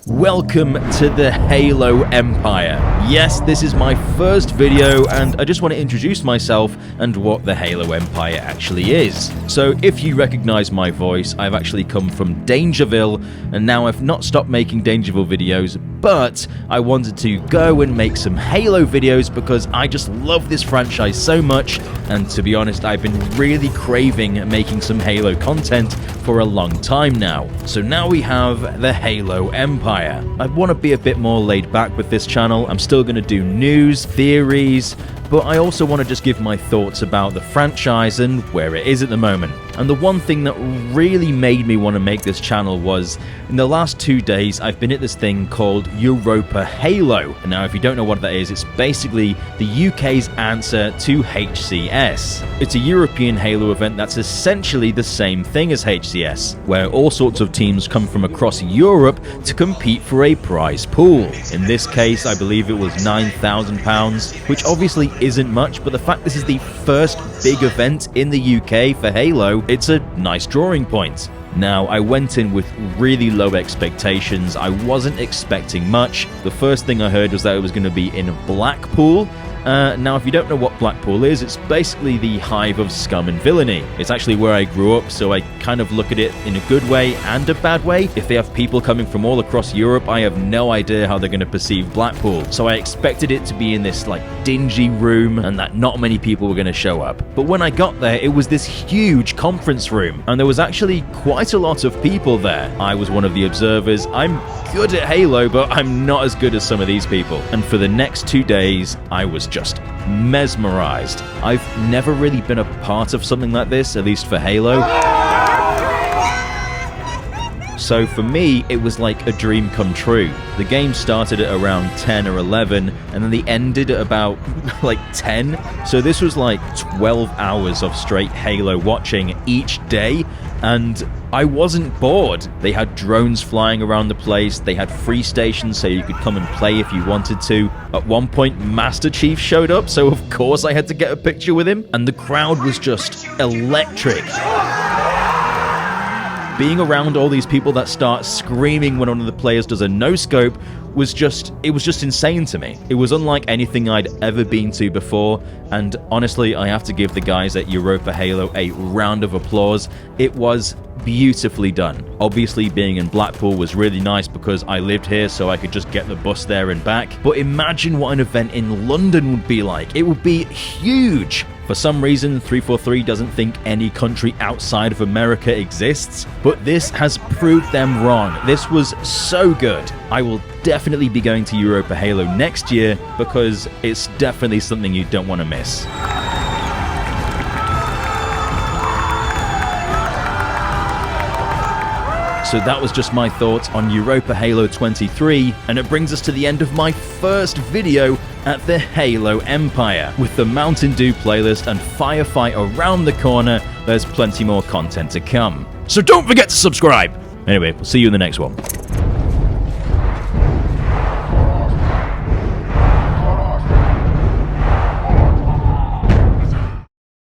Welcome to the Halo Empire. Yes, this is my first video and I just want to introduce myself and what the Halo Empire actually is. So if you recognize my voice, I've actually come from Dangerville and now I've not stopped making Dangerville videos, but I wanted to go and make some Halo videos because I just love this franchise so much, and to be honest, I've been really craving making some Halo content for a long time now. So now we have the Halo Empire. I want to be a bit more laid back with this channel. I'm still going to do news, theories, but I also want to just give my thoughts about the franchise and where it is at the moment. And the one thing that really made me want to make this channel was, in the last 2 days, I've been at this thing called EuropaHalo. And now, if you don't know what that is, it's basically the UK's answer to HCS. It's a European Halo event that's essentially the same thing as HCS, where all sorts of teams come from across Europe to compete for a prize pool. In this case, I believe it was £9,000, which obviously isn't much, but the fact this is the first big event in the UK for Halo, it's a nice drawing point. Now, I went in with really low expectations. I wasn't expecting much. The first thing I heard was that it was going to be in Blackpool. Now, if you don't know what Blackpool is, it's basically the hive of scum and villainy. It's actually where I grew up, so I kind of look at it in a good way and a bad way. If they have people coming from all across Europe, I have no idea how they're going to perceive Blackpool. So I expected it to be in this like dingy room and that not many people were going to show up. But when I got there, it was this huge conference room, and there was actually quite a lot of people there. I was one of the observers. I'm good at Halo, but I'm not as good as some of these people. And for the next 2 days, I was just mesmerized. I've never really been a part of something like this, at least for Halo. So for me, it was like a dream come true. The game started at around 10 or 11, and then they ended at about like 10. So this was like 12 hours of straight Halo watching each day, and I wasn't bored. They had drones flying around the place, they had free stations so you could come and play if you wanted to. At one point, Master Chief showed up, so of course I had to get a picture with him, and the crowd was just electric. Being around all these people that start screaming when one of the players does a no-scope was just insane to me. It was unlike anything I'd ever been to before, and honestly, I have to give the guys at EuropaHalo a round of applause. It was beautifully done. Obviously, being in Blackpool was really nice because I lived here, so I could just get the bus there and back. But imagine what an event in London would be like. It would be huge. For some reason, 343 doesn't think any country outside of America exists, but this has proved them wrong. This was so good. I will definitely be going to EuropaHalo next year because it's definitely something you don't want to miss. So that was just my thoughts on EuropaHalo23, and it brings us to the end of my first video at the Halo Empire. With the Mountain Dew playlist and firefight around the corner, there's plenty more content to come. So don't forget to subscribe! Anyway, we'll see you in the next one.